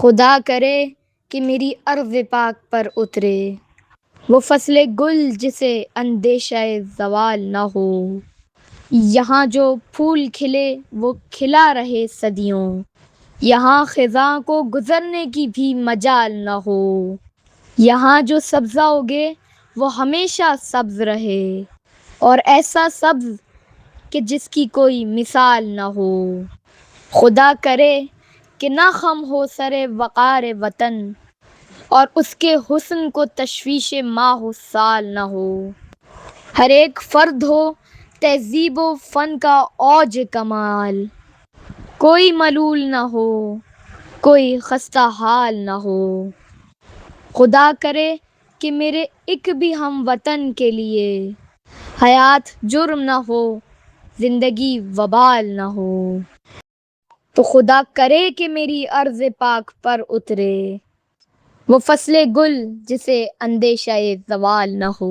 خدا کرے کہ میری ارض پاک پر اترے وہ فصل گل جسے اندیشہ زوال نہ ہو۔ یہاں جو پھول کھلے وہ کھلا رہے صدیوں، یہاں خزاں کو گزرنے کی بھی مجال نہ ہو۔ یہاں جو سبزہ اگے وہ ہمیشہ سبز رہے، اور ایسا سبز کہ جس کی کوئی مثال نہ ہو۔ خدا کرے کہ نہ خم ہو سر وقار وطن، اور اس کے حسن کو تشویش ماہ و سال نہ ہو۔ ہر ایک فرد ہو تہذیب و فن کا اوج کمال، کوئی ملول نہ ہو، کوئی خستہ حال نہ ہو۔ خدا کرے کہ میرے ایک بھی ہم وطن کے لیے حیات جرم نہ ہو، زندگی وبال نہ ہو۔ تو خدا کرے کہ میری ارض پاک پر اترے وہ فصل گل جسے اندیشہ زوال نہ ہو۔